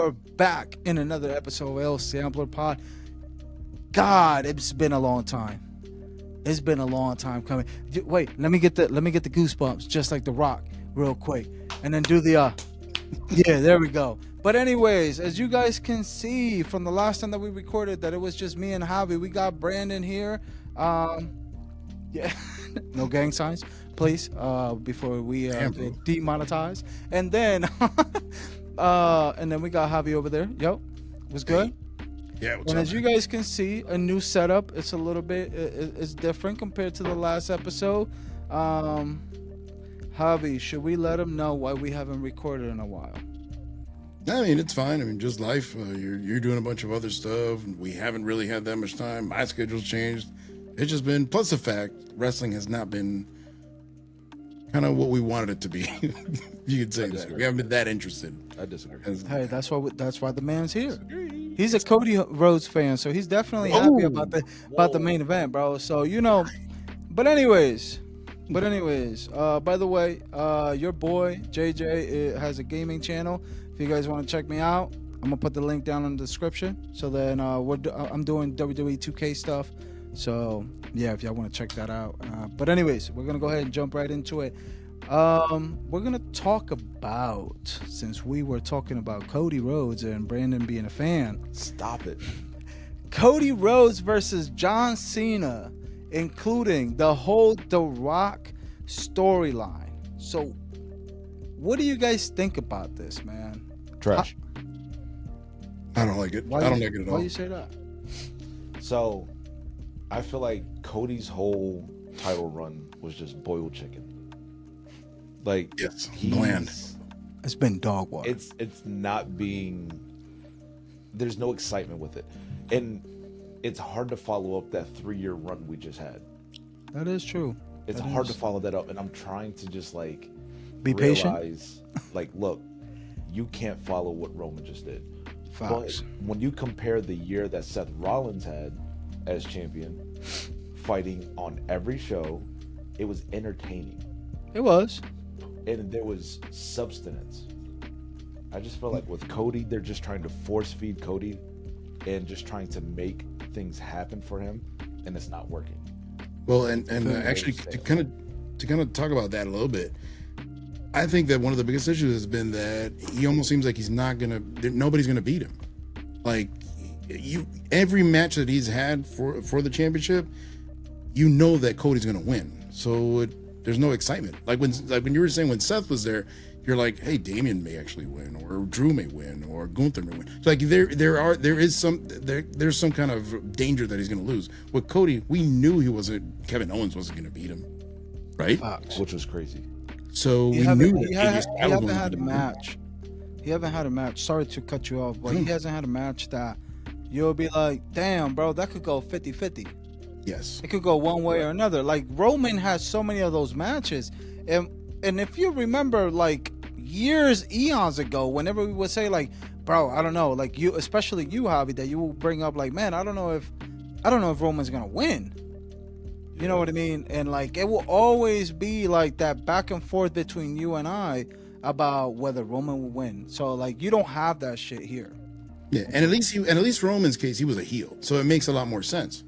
are back in another episode of El Sampler Pod. God, it's been a long time. It's been a long time coming. Wait, let me get the goosebumps, just like The Rock, real quick, and then do the yeah, there we go. But anyways, as you guys can see from the last time that we recorded, that it was just me and Javi. We got Brandon here. Yeah, no gang signs, please. Before we get demonetized, and then we got Javi over there. Yo, was good. Yeah, and as you guys can see, a new setup. It's a little bit, it's different compared to the last episode. Javi, should we let them know why we haven't recorded in a while? I mean, it's fine. I mean, just life. You're doing a bunch of other stuff. We haven't really had that much time. My schedule's changed. It's just been, plus the fact wrestling has not been kind of what we wanted it to be. You could say that. We haven't been that interested. I disagree. Hey, that's why the man's here. He's a Cody Rhodes fan, so he's definitely happy about the main event, bro. So but anyways, by the way, your boy JJ has a gaming channel. If you guys want to check me out, I'm gonna put the link down in the description. So then I'm doing WWE 2K stuff. So yeah, if y'all want to check that out. But anyways, we're gonna go ahead and jump right into it. We're gonna talk about, since we were talking about Cody Rhodes and Brandon being a fan. Stop it. Cody Rhodes versus John Cena, including the whole The Rock storyline. So, what do you guys think about this, man? Trash. I don't like it. I don't like it at all. Why do you say that? So, I feel like Cody's whole title run was just boiled chicken. Like, yes, bland. It's been dog water. It's not being. There's no excitement with it, and it's hard to follow up that 3-year run we just had. That is true. It's hard to follow that up, and I'm trying to just like be realize, like, look, you can't follow what Roman just did. Facts. But when you compare the year that Seth Rollins had as champion, fighting on every show, it was entertaining. It was. And there was substance. I just feel like with Cody, they're just trying to force feed Cody and just trying to make things happen for him, and it's not working. Well, and actually to kind of talk about that a little bit, I think that one of the biggest issues has been that he almost seems like nobody's gonna beat him. Like, every match that he's had for the championship, you know that Cody's gonna win. So there's no excitement. Like when you were saying when Seth was there, you're like, hey, Damian may actually win, or Drew may win, or Gunther may win. It's like there's some kind of danger that he's going to lose. With Cody, we knew Kevin Owens wasn't going to beat him, right? Which was crazy. So we knew that he hasn't had a match. He haven't had a match. Sorry to cut you off, but he hasn't had a match that you'll be like, damn, bro, that could go 50-50. Yes. It could go one way or another. Like, Roman has so many of those matches. And if you remember, like, eons ago, whenever we would say, like, bro, I don't know, like, you, especially you, Javi, that you will bring up, like, man, I don't know if Roman's gonna win. You know what I mean? And, like, it will always be like that back and forth between you and I about whether Roman will win. So, like, you don't have that shit here. Yeah, and at least Roman's case, he was a heel, so it makes a lot more sense.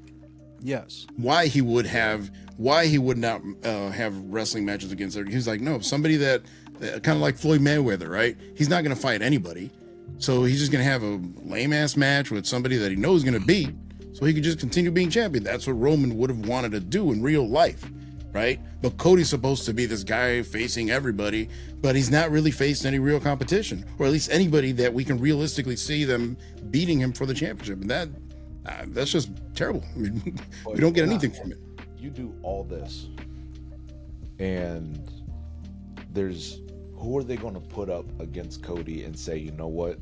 Yes. Why he would not have wrestling matches against her. He's like, no, somebody that kind of like Floyd Mayweather, right? He's not going to fight anybody. So he's just going to have a lame ass match with somebody that he knows is going to beat, so he could just continue being champion. That's what Roman would have wanted to do in real life, right? But Cody's supposed to be this guy facing everybody, but he's not really faced any real competition, or at least anybody that we can realistically see them beating him for the championship. And that's just terrible. I mean, we don't get anything from it. You do all this, and who are they going to put up against Cody and say, you know what,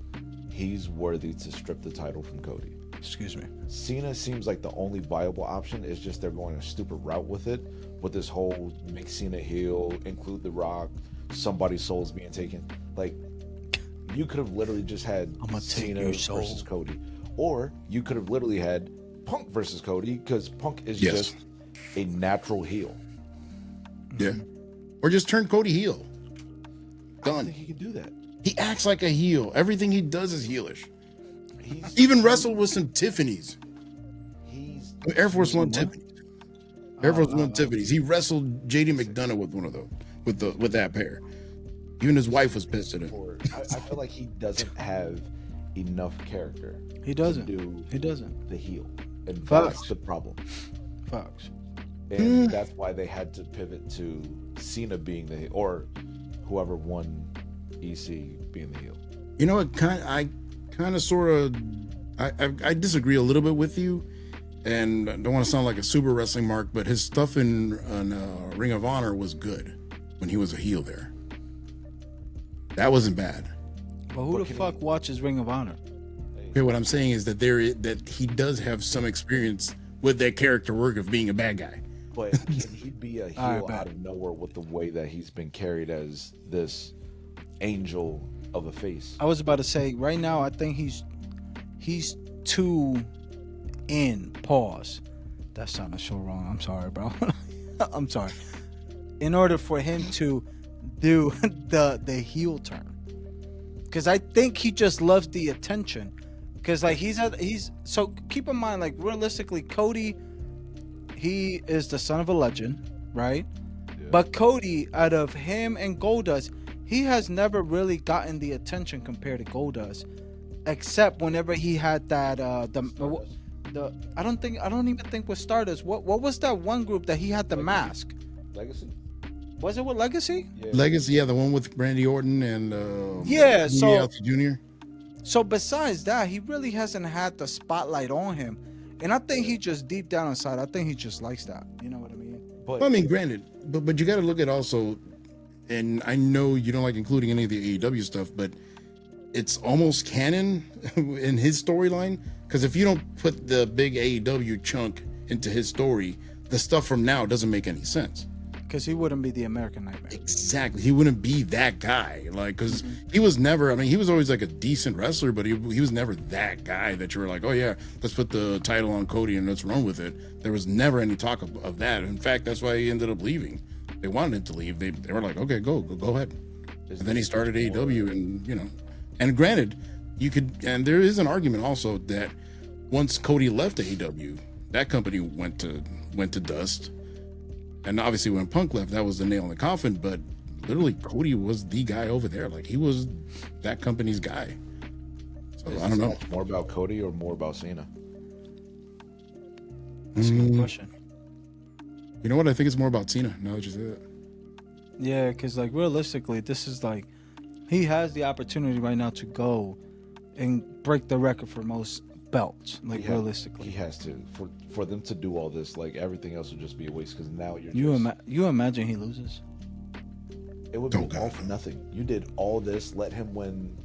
he's worthy to strip the title from Cody? Excuse me. Cena seems like the only viable option. It's just they're going a stupid route with it, with this whole make Cena heel, include The Rock, somebody's soul's being taken. Like, you could have literally just had Cena versus Cody. Or you could have literally had Punk versus Cody, because Punk is just a natural heel. Yeah. Or just turn Cody heel. I don't think he could do that. He acts like a heel. Everything he does is heelish. He's even wrestled with some Tiffany's. He's Air Force One Tiffany's. Air Force One Tiffany's. He wrestled JD McDonough with one of those, with that pair. Even his wife was pissed at him. I feel like he doesn't have enough character. He doesn't. He doesn't. The heel, and that's the problem. Facts. And that's why they had to pivot to Cena being the heel, or whoever won EC being the heel. You know what? I disagree a little bit with you, and I don't want to sound like a super wrestling mark, but his stuff in Ring of Honor was good when he was a heel there. That wasn't bad. But who the fuck watches Ring of Honor? Okay, what I'm saying is that he does have some experience with that character work of being a bad guy. But can he be a heel out of nowhere with the way that he's been carried as this angel of a face? I was about to say, right now, I think he's too in. Pause. That sounded so wrong. I'm sorry, bro. I'm sorry. In order for him to do the heel turn, because I think he just loves the attention. Because like he's so keep in mind, like realistically, Cody, he is the son of a legend, right? Yeah. But Cody, out of him and Goldust, he has never really gotten the attention compared to Goldust, except whenever he had that I don't even think with Stardust. What was that one group that he had the mask? Legacy. Was it with Legacy? Yeah. Legacy, yeah, the one with Randy Orton and Jr. So besides that, he really hasn't had the spotlight on him, and I think he just deep down inside, I think he just likes that. You know what I mean? But I mean, granted, but you got to look at also, and I know you don't like including any of the AEW stuff, but it's almost canon in his storyline, because if you don't put the big AEW chunk into his story, the stuff from now doesn't make any sense. Because he wouldn't be the American Nightmare. Exactly. He wouldn't be that guy. Like, because he was never, I mean, he was always like a decent wrestler, but he was never that guy that you were like, oh yeah, let's put the title on Cody and let's run with it. There was never any talk of that. In fact, that's why he ended up leaving. They wanted him to leave. They were like, okay, go ahead. And then he started AEW, and, you know, and granted, you could, and there is an argument also that once Cody left AEW, that company went to dust. And obviously when Punk left, that was the nail in the coffin, but literally Cody was the guy over there. Like, he was that company's guy. So I don't know. More about Cody or more about Cena? That's a good question. You know what? I think it's more about Cena, now that you say that. Yeah, because like realistically, this is like, he has the opportunity right now to go and break the record for most belts. Like, realistically, he has to. For them to do all this, like, everything else would just be a waste, because now you imagine he loses. It would be all for nothing. You did all this, let him win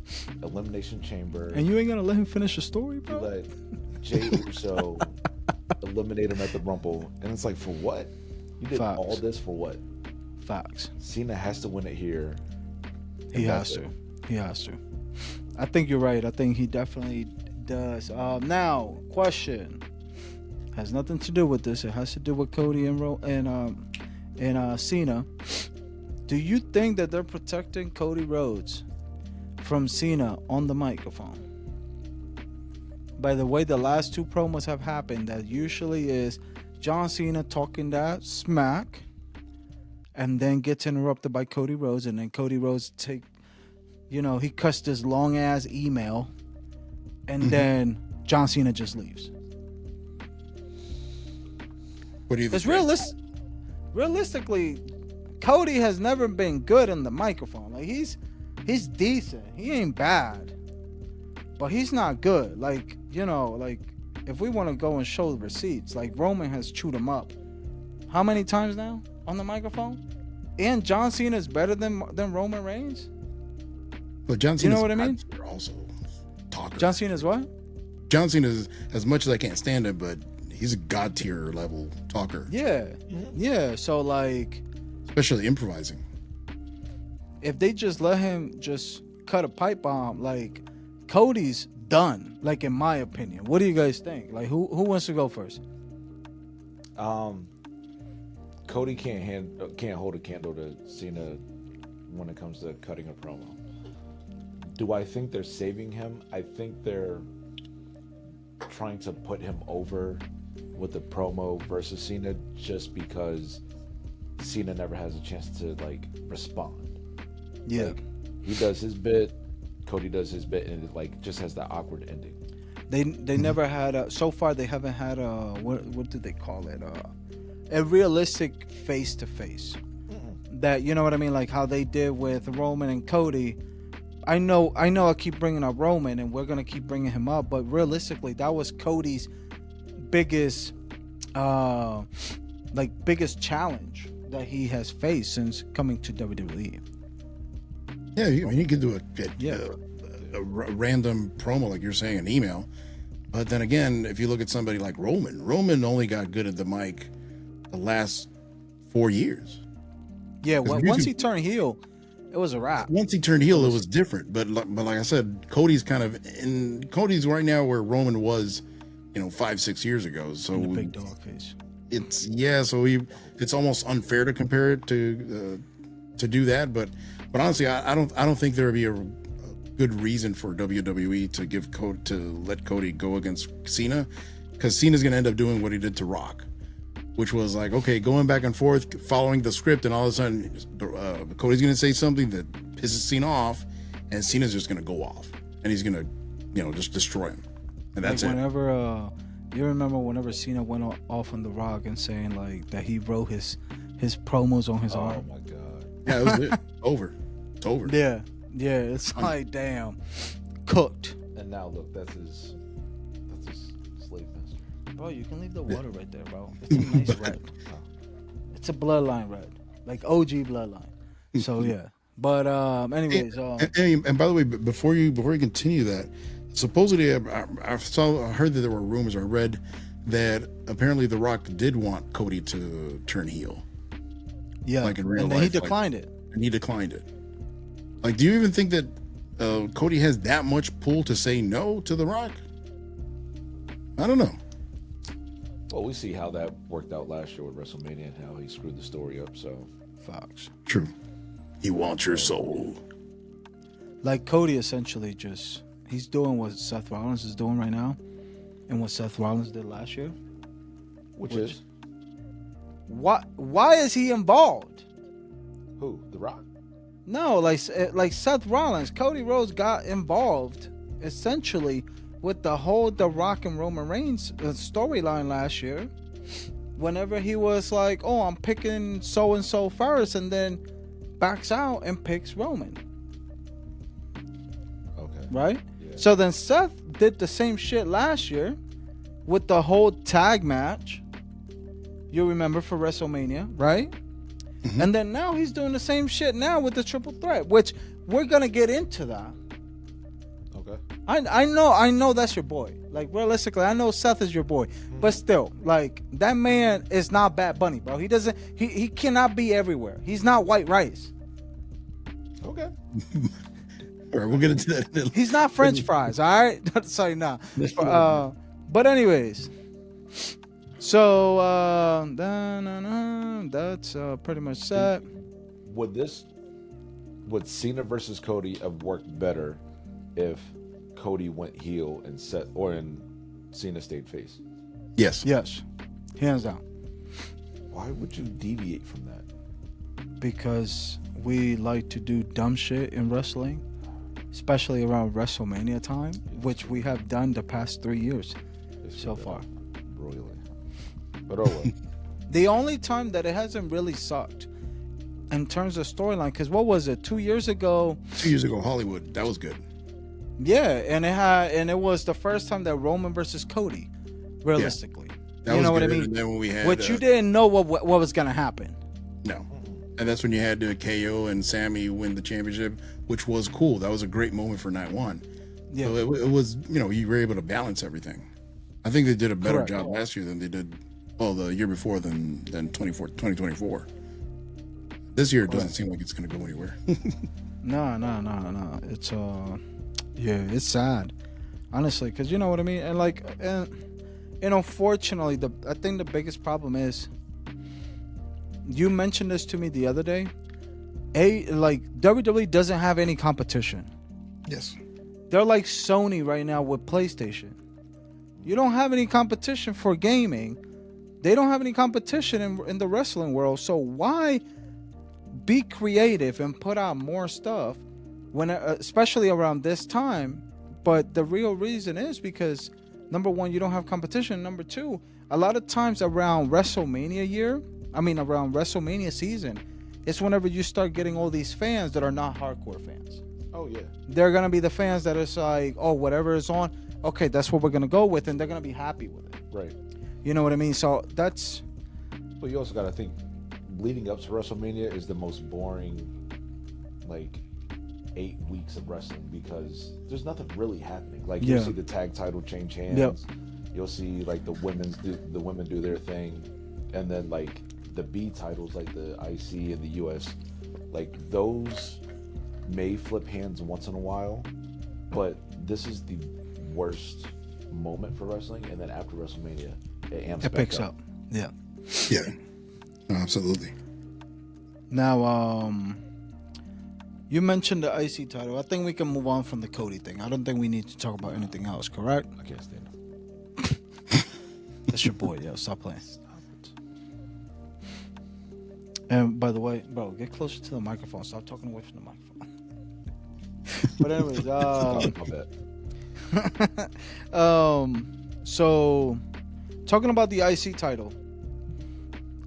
Elimination Chamber, and you ain't gonna let him finish the story, bro. You let Jey Uso eliminate him at the Rumble, and it's like, for what? You did all this for what? Facts. Cena has to win it here. He has to. He has to. I think you're right. I think he definitely does. Now, question has nothing to do with this. It has to do with Cody and Cena. Do you think that they're protecting Cody Rhodes from Cena on the microphone? By the way, the last two promos have happened. That usually is John Cena talking that smack, and then gets interrupted by Cody Rhodes, and then Cody Rhodes he cuts this long ass email, and then John Cena just leaves. What do you think? Because realistically, Cody has never been good in the microphone. Like, he's decent. He ain't bad, but he's not good. Like, like, if we want to go and show the receipts, like, Roman has chewed him up how many times now on the microphone? And John Cena is better than Roman Reigns. But John Cena, you know what I mean? Also, talker. John Cena is what? John Cena is, as much as I can't stand it, but he's a god tier level talker. Yeah. So like, especially improvising. If they just let him just cut a pipe bomb, like, Cody's done. Like, in my opinion, what do you guys think? Like, who wants to go first? Cody can't hold a candle to Cena when it comes to cutting a promo. Do I think they're saving him? I think they're trying to put him over with the promo versus Cena just because Cena never has a chance to like respond. Yeah. Like, he does his bit, Cody does his bit, and it like just has that awkward ending. They never had so far they haven't had what do they call it, a realistic face to face. That, you know what I mean, like how they did with Roman and Cody. I know I keep bringing up Roman and we're gonna keep bringing him up, but realistically that was Cody's biggest biggest challenge that he has faced since coming to WWE. Yeah, I mean, you could do a random promo, like you're saying, an email. But then again, if you look at somebody like Roman only got good at the mic the last 4 years. Yeah, once he turned heel, it was a wrap. Once he turned heel, it was different. But like I said, Cody's right now where Roman was, 5-6 years ago. So the big dog face. It's almost unfair to compare it to do that. But honestly, I don't think there would be a good reason for WWE to let Cody go against Cena, because Cena's going to end up doing what he did to Rock, which was like, okay, going back and forth, following the script, and all of a sudden, Cody's going to say something that pisses Cena off, and Cena's just going to go off, and he's going to, just destroy him, and that's like whenever, you remember whenever Cena went off on The Rock and saying like that he wrote his promos on his arm. Oh my god! Yeah, it was it. Over. It's over. Yeah, it's like damn, cooked. And now look, that's his slave master. Bro, you can leave the water right there, bro. It's a nice red. It's a bloodline red, like OG bloodline. So yeah, but anyways, and by the way, before you continue that, supposedly I heard that there were rumors. I read that apparently The Rock did want Cody to turn heel. Yeah, like in real and life, then he declined it. And he declined it. Like, do you even think that Cody has that much pull to say no to The Rock? I don't know. Well, we see how that worked out last year with WrestleMania and how he screwed the story up. So, Fox. True. He wants your soul. Like Cody, essentially, he's doing what Seth Rollins is doing right now, and what Seth Rollins did last year. Which is why is he involved? Who? The Rock? No, like Seth Rollins, Cody Rhodes got involved essentially with the whole The Rock and Roman Reigns storyline last year. Whenever he was like, "Oh, I'm picking so and so first," and then backs out and picks Roman. Okay. Right? Yeah. So then Seth did the same shit last year with the whole tag match. You remember, for WrestleMania, right? Mm-hmm. And then now he's doing the same shit now with the Triple Threat, which we're gonna get into that. Okay. I know that's your boy. Like, realistically, I know Seth is your boy, but still, like, that man is not Bad Bunny, bro. He cannot be everywhere. He's not White Rice. Okay. All right, we'll get into that. He's not French fries. All right. Sorry, nah. But anyways. So that's pretty much set. Would Cena versus Cody have worked better if Cody went heel and Cena stayed face? Yes, hands down. Why would you deviate from that? Because we like to do dumb shit in wrestling, especially around WrestleMania time, which we have done the past 3 years so far. Royally. But oh well. The only time that it hasn't really sucked in terms of storyline, because what was it, 2 years ago? 2 years ago, Hollywood. That was good. Yeah, and it was the first time that Roman versus Cody, realistically. Yeah, you know what I good. mean? And then when we had, which you didn't know what was gonna happen. No, and that's when you had KO and Sammy win the championship, which was cool. That was a great moment for night one. Yeah, so it was, you were able to balance everything. I think they did a better job last year than they did, the year before than 2024. This year it doesn't seem like it's going to go anywhere. No. It's it's sad, honestly, because you know what I mean. And unfortunately, I think the biggest problem is, you mentioned this to me the other day. WWE doesn't have any competition. Yes. They're like Sony right now with PlayStation. You don't have any competition for gaming. They don't have any competition in the wrestling world. So why be creative and put out more stuff when, especially around this time? But the real reason is because number one, you don't have competition. Number two, a lot of times around around WrestleMania season, it's whenever you start getting all these fans that are not hardcore fans. Oh yeah. They're gonna be the fans that is like, oh, whatever is on, okay, that's what we're gonna go with, and they're gonna be happy with it. Right. You know what I mean? So that's. But you also got to think, leading up to WrestleMania is the most boring, like, 8 weeks of wrestling because there's nothing really happening. Like you'll see the tag title change hands. Yep. You'll see like the women do their thing, and then like the B titles like the IC and the US, like those may flip hands once in a while, but this is the worst moment for wrestling. And then after WrestleMania, it picks up. Yeah. Yeah. No, absolutely. Now, you mentioned the IC title. I think we can move on from the Cody thing. I don't think we need to talk about anything else, correct? I can't stand him. That's your boy, yo. Stop playing. And by the way, bro, get closer to the microphone. Stop talking away from the microphone. But anyways, so talking about the IC title.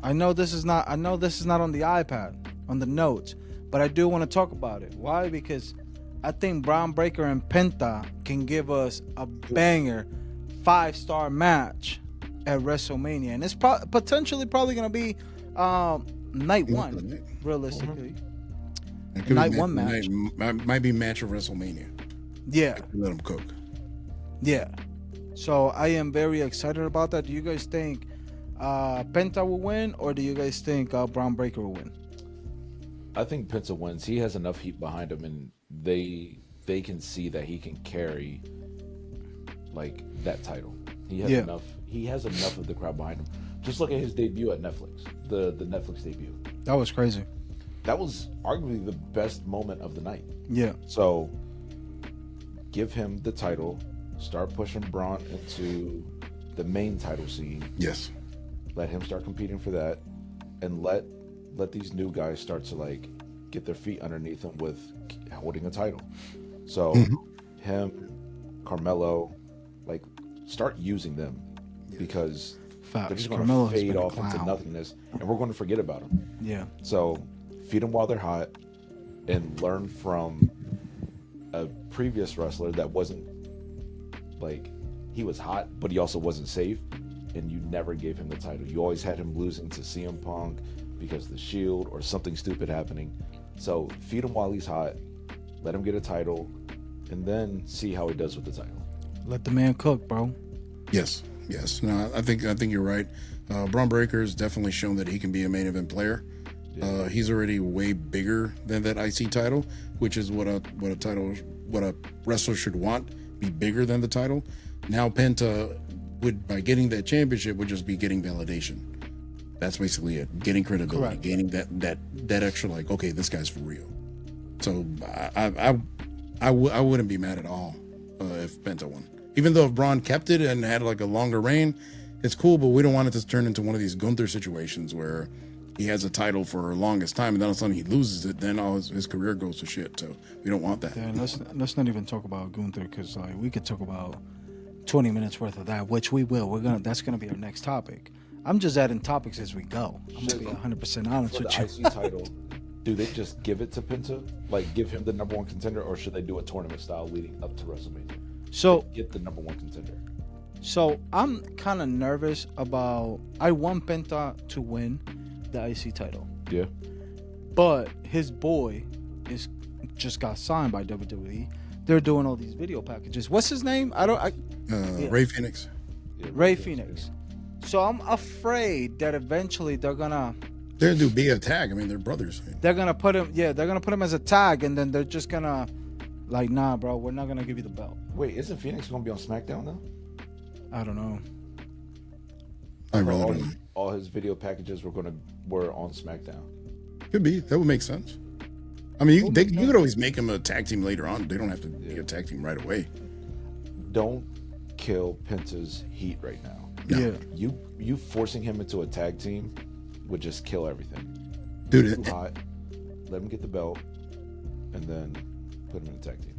I know this is not on the iPad, on the notes, but I do want to talk about it. Why? Because I think Braun Breaker and Penta can give us a banger 5-star match at WrestleMania, and it's potentially probably going to be night one, realistically. Night one match. Might be match of WrestleMania. Yeah. Let them cook. Yeah. So I am very excited about that. Do you guys think Penta will win, or do you guys think Braun Breaker will win? I think Penta wins. He has enough heat behind him, and they can see that he can carry like that title. He has enough. He has enough of the crowd behind him. Just look at his debut at Netflix. The Netflix debut. That was crazy. That was arguably the best moment of the night. Yeah. So give him the title. Start pushing Braun into the main title scene. Yes. Let him start competing for that, and let these new guys start to like get their feet underneath them with holding a title. So him, Carmelo, like start using them because they're just going to fade off into nothingness, and we're going to forget about them. Yeah. So feed them while they're hot, and learn from a previous wrestler that wasn't like, he was hot, but he also wasn't safe, and you never gave him the title. You always had him losing to CM Punk because of the Shield or something stupid happening. So feed him while he's hot, let him get a title, and then see how he does with the title. Let the man cook, bro. Yes. No, I think you're right. Braun Breaker has definitely shown that he can be a main event player. Yeah. He's already way bigger than that IC title, which is what a wrestler should want. Be bigger than the title. Now Penta by getting that championship would just be getting validation. That's basically it. Getting credibility. Correct. Gaining that extra, like, okay, this guy's for real. So I wouldn't be mad at all if Penta won. Even though if Braun kept it and had like a longer reign, it's cool, but we don't want it to turn into one of these Gunther situations where he has a title for the longest time and then all of a sudden he loses it, then all his career goes to shit. So we don't want that. Yeah, let's not even talk about Gunther, because like we could talk about 20 minutes worth of that, which we will. That's gonna be our next topic. I'm just adding topics as we go. I'm gonna be 100% honest with you. For the IC title, do they just give it to Penta, like give him the number one contender, or should they do a tournament style leading up to WrestleMania? So get the number one contender. So I'm kind of nervous about. I want Penta to win the IC title. Yeah. But his boy just got signed by WWE. They're doing all these video packages. What's his name? Ray Phoenix. Yeah, Ray Phoenix. So I'm afraid that eventually they're gonna be a tag. I mean, they're brothers. They're gonna put him. Yeah, they're gonna put him as a tag, and then they're just gonna like, nah, bro, we're not gonna give you the belt. Wait, isn't Phoenix gonna be on SmackDown now? I don't know. I really don't know. All his video packages were on SmackDown. Could be. That would make sense. I mean, you could always make him a tag team later on. They don't have to be a tag team right away. Don't kill Penta's heat right now. No. Yeah. You forcing him into a tag team would just kill everything. Dude, Too hot. Let him get the belt, and then put him in a tag team.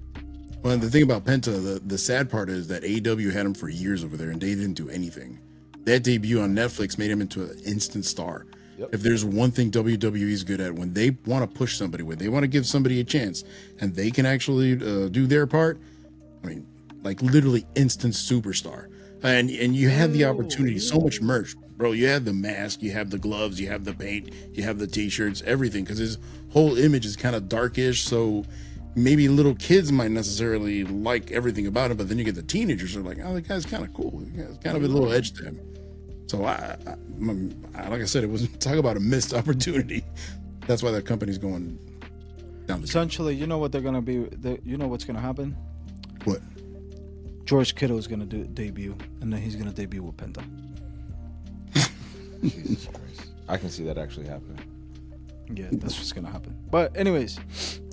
well, the thing about Penta, the sad part is that AEW had him for years over there, and they didn't do anything. That debut on Netflix made him into an instant star. Yep. If there's one thing WWE is good at, when they want to push somebody, when they want to give somebody a chance, and they can actually do their part, I mean, like literally instant superstar. And you have the opportunity, so much merch, bro. You have the mask, you have the gloves, you have the paint, you have the t-shirts, everything, because his whole image is kind of darkish, so maybe little kids might necessarily like everything about him, but then you get the teenagers who are like, oh, the guy's kind of cool. He has kind of a little edge to him. So I like I said, it was talk about a missed opportunity. That's why that company's going down the Essentially, you know what they're gonna be. You know what's gonna happen. What? George Kittle is gonna debut, and then he's gonna debut with Penta. Jesus Christ. I can see that actually happening. Yeah, that's what's gonna happen. But anyways,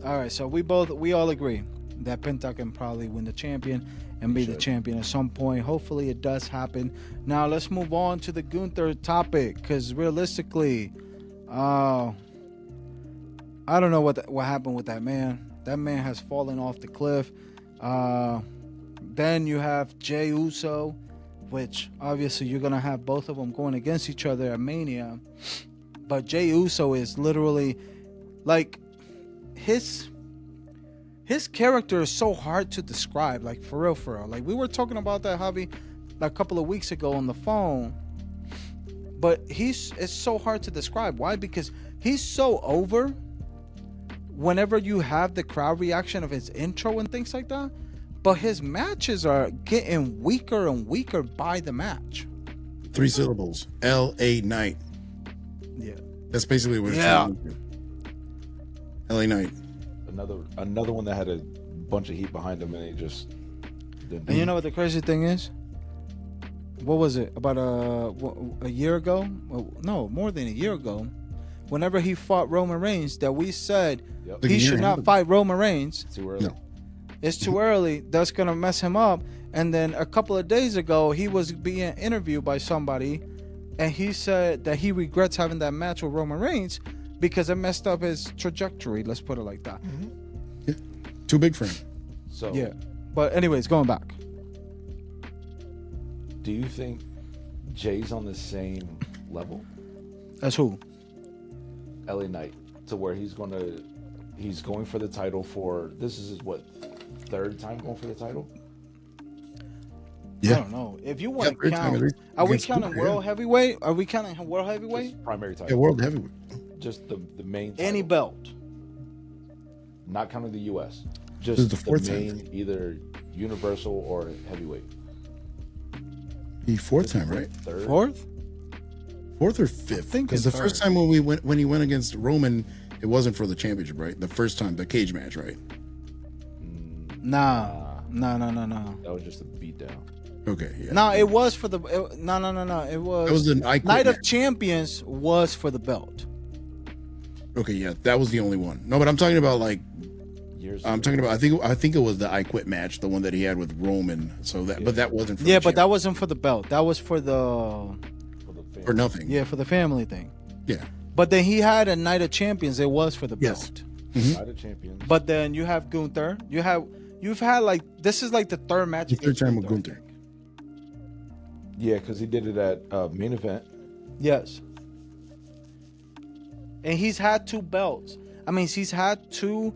all right. So we all agree that Penta can probably win the champion and be the champion at some point. Hopefully, it does happen. Now let's move on to the Gunther topic, because realistically, I don't know what happened with that man. That man has fallen off the cliff. Then you have Jey Uso, which obviously you're gonna have both of them going against each other at Mania. But Jey Uso is literally like his character is so hard to describe, like for real. Like we were talking about that, Javi, a couple of weeks ago on the phone. But it's so hard to describe. Why? Because he's so over. Whenever you have the crowd reaction of his intro and things like that, but his matches are getting weaker and weaker by the match. 3 syllables. LA Knight. Yeah. That's basically what it's LA Knight. Another one that had a bunch of heat behind him, and he just didn't. And you know what the crazy thing is? What was it? About a year ago? No, more than a year ago. Whenever he fought Roman Reigns, that we said he should not fight Roman Reigns. Too early. No. It's too early. That's gonna mess him up. And then a couple of days ago, he was being interviewed by somebody, and he said that he regrets having that match with Roman Reigns because it messed up his trajectory. Let's put it like that. Mm-hmm. Yeah. Too big for him. So yeah. But anyways, going back. Do you think Jay's on the same level? As who? LA Knight, to where he's going for the title for, this is his third time going for the title? Yeah. I don't know. If you want to count, are we counting world heavyweight? Are we counting world heavyweight? Just primary title. Yeah, world heavyweight. Just the main title. Any belt. Not counting the US. Just the the main, time. Either universal or heavyweight. The fourth time, right? Third? Fourth or fifth? Because the first time when he went against Roman, it wasn't for the championship, right? The first time, the cage match, right? No. That was just a beatdown. Okay, yeah. No, it was for the no. It was. That was the Night of Champions was for the belt. Okay, yeah, that was the only one. No, but I'm talking about like Years I'm talking about. I think it was the I Quit match, the one that he had with Roman. So that, but that wasn't. For but that wasn't for the belt. That was for the for nothing. Yeah, for the family thing. Yeah. But then he had a Night of Champions. It was for the belt. Mm-hmm. Night of Champions. But then you have Gunther. You've had like this is like the third match. The third time with Gunther. Yeah, because he did it at main event. Yes. And he's had 2 belts. I mean, he's had 2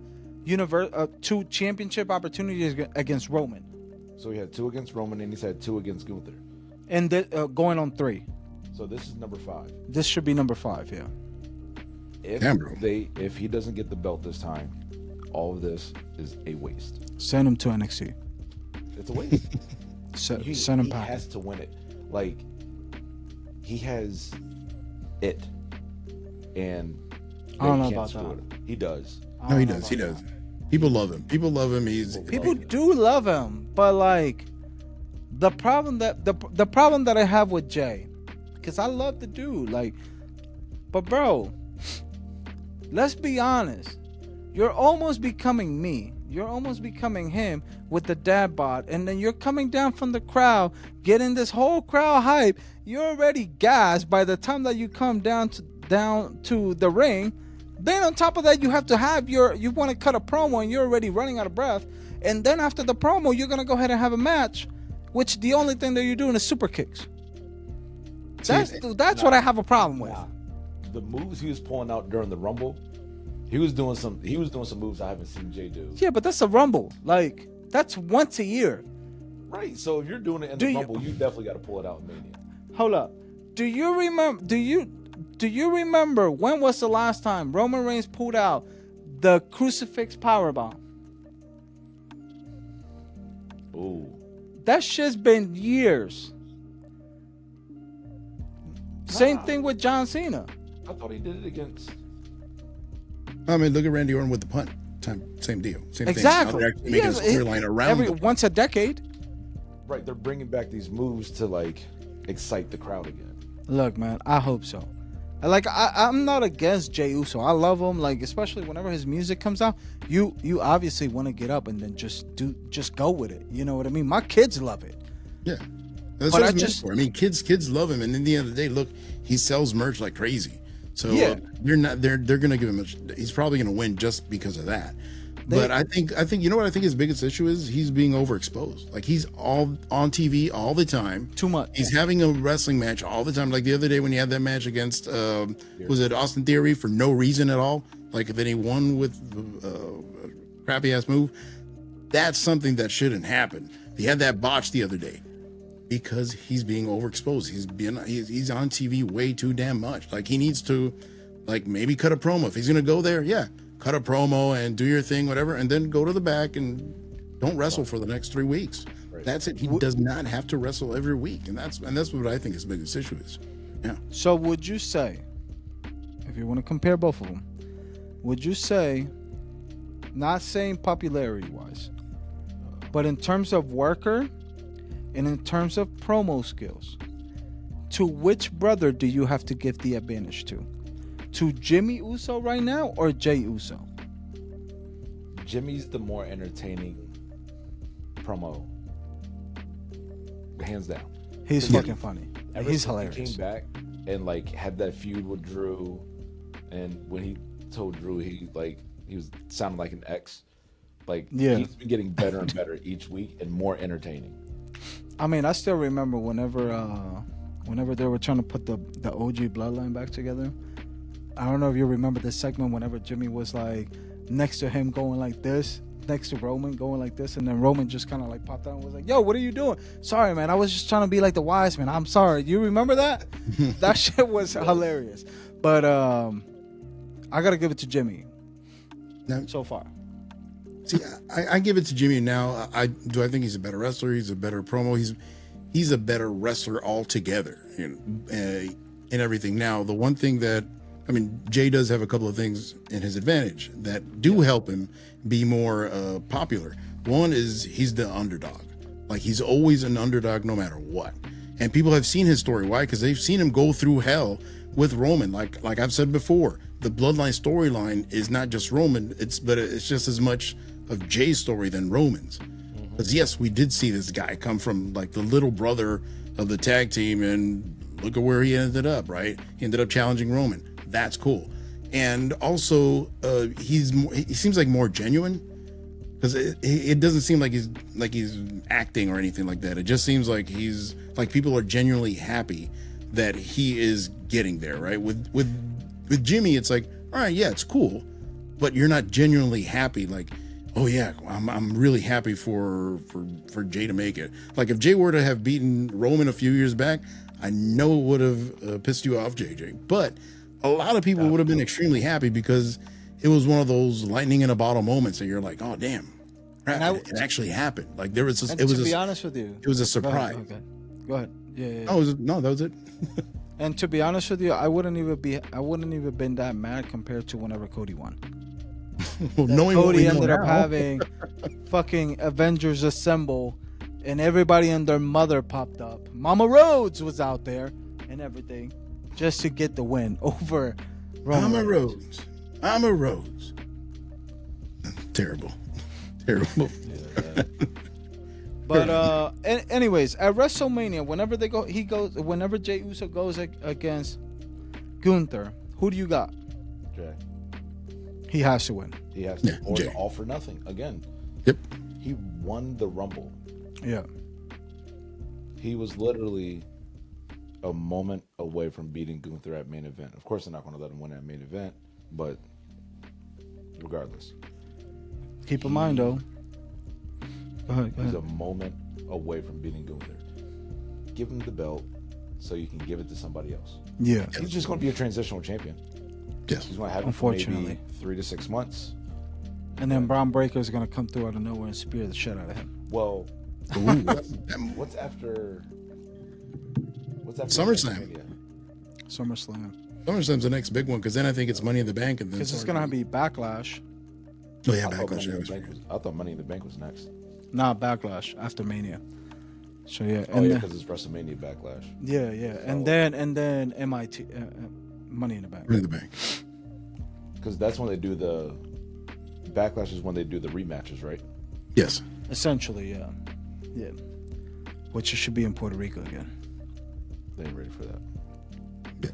championship opportunities against Roman. So he had 2 against Roman, and he's had 2 against Gunther. And going on 3. So this is number 5. This should be number 5, yeah. If he doesn't get the belt this time, all of this is a waste. Send him to NXT. It's a waste. Send him back. He has to win it. Like, he has it. And I don't know about that. He does. No, he does. People love him. People do love him, but like the problem that I have with Jay, because I love the dude, like, but bro, let's be honest. You're almost becoming me. You're almost becoming him with the dad bod. And then you're coming down from the crowd, getting this whole crowd hype. You're already gassed by the time that you come down to the ring. Then on top of that, you have to have you want to cut a promo and you're already running out of breath. And then after the promo, you're going to go ahead and have a match, which the only thing that you're doing is super kicks. That's what I have a problem with. The moves he was pulling out during the Rumble, he was doing some moves I haven't seen Jay do. Yeah, but that's a Rumble. Like, that's once a year. Right. So if you're doing it in the Rumble, you definitely got to pull it out in Mania. Hold up. Do you remember when was the last time Roman Reigns pulled out the crucifix powerbomb? Ooh. That shit's been years. Same thing with John Cena. I thought he did it against. I mean, look at Randy Orton with the punt. Same deal. Same exactly. thing. Exactly. Making a storyline around once a decade. Right. They're bringing back these moves to like excite the crowd again. Look, man, I hope so. I'm not against Jey Uso. I love him. Like, especially whenever his music comes out, you obviously want to get up and then just go with it. You know what I mean? My kids love it. Yeah, that's what it's meant for. I mean, kids love him, and in the end of the day, look, he sells merch like crazy. So they're gonna give him he's probably gonna win just because of that. But I think you know what I think his biggest issue is? He's being overexposed. Like, he's all on TV all the time. Too much. He's having a wrestling match all the time. Like the other day when he had that match against was it Austin Theory for no reason at all? Like, then he won with a crappy ass move. That's something that shouldn't happen. He had that botch the other day because he's being overexposed. He's on TV way too damn much. Like, he needs to, like, maybe cut a promo if he's gonna go there. Yeah. Cut a promo and do your thing, whatever, and then go to the back and don't wrestle for the next 3 weeks. Right. That's it. He does not have to wrestle every week, and that's what I think his biggest issue is. Yeah. So would you say, if you want to compare both of them, would you say, not saying popularity-wise, but in terms of worker and in terms of promo skills, to which brother do you have to give the advantage to? To Jimmy Uso right now or Jey Uso? Jimmy's the more entertaining promo, hands down. He's fucking funny. He's hilarious. He came back and like had that feud with Drew, and when he told Drew he was sounding like an ex. Like, he's been getting better and better each week and more entertaining. I mean, I still remember whenever they were trying to put the OG bloodline back together. I don't know if you remember this segment whenever Jimmy was like next to him going like this, next to Roman going like this, and then Roman just kind of like popped out and was like, yo, what are you doing? Sorry, man, I was just trying to be like the wise man. I'm sorry. You remember that? That shit was hilarious. But I got to give it to Jimmy so far. See, I give it to Jimmy now. I think he's a better wrestler. He's a better promo. He's a better wrestler altogether in everything. Now, the one thing that, I mean, Jay does have a couple of things in his advantage that do help him be more popular. One is he's the underdog. Like, he's always an underdog no matter what. And people have seen his story. Why? Because they've seen him go through hell with Roman. Like I've said before, the bloodline storyline is not just Roman. It's just as much of Jay's story than Roman's. Because yes, we did see this guy come from like the little brother of the tag team, and look at where he ended up. Right? He ended up challenging Roman. That's cool. And also, he seems like more genuine, because it doesn't seem like he's acting or anything like that. It just seems like he's like, people are genuinely happy that he is getting there. Right? With Jimmy, it's like, all right, yeah, it's cool, but you're not genuinely happy. Like, oh yeah, I'm really happy for Jay to make it. Like, if Jay were to have beaten Roman a few years back, I know it would have pissed you off, JJ. But a lot of people would have been extremely happy because it was one of those lightning in a bottle moments that you're like, oh damn, it actually happened. Like, there was, to be honest with you, it was a surprise. Go ahead. Yeah. Oh, no, that was it. And to be honest with you, I wouldn't even been that mad compared to whenever Cody won. Well, knowing Cody ended up having fucking Avengers Assemble, and everybody and their mother popped up. Mama Rhodes was out there and everything, just to get the win over Roman. Mama Rhodes. Terrible. Terrible. But anyways, at WrestleMania, whenever Jey Uso goes against Gunther, who do you got? Jay. He has to win. He has to. Yeah, Or Jay. all for nothing again. Yep. He won the Rumble. Yeah. He was literally a moment away from beating Gunther at main event. Of course, they're not going to let him win at main event, but regardless. Keep in mind, though. Go ahead. He's a moment away from beating Gunther. Give him the belt so you can give it to somebody else. Yeah. He's just going to be a transitional champion. Yes. He's going to have it for maybe 3 to 6 months. And then Braun Breaker is going to come through out of nowhere and spear the shit out of him. Well, what's after SummerSlam? SummerSlam. SummerSlam's the next big one because then I think it's Money in the Bank, and then Because it's going to be Backlash. Oh yeah, I thought Backlash. I thought Money in the Bank was next. Nah, Backlash after Mania. So yeah. Oh yeah, because it's WrestleMania Backlash. Yeah. And then MIT Money in the Bank. Money in the Bank. Because that's when they do the Backlash is when they do the rematches, right? Yes. Essentially, yeah. Which should be in Puerto Rico again. They ain't ready for that. Yeah.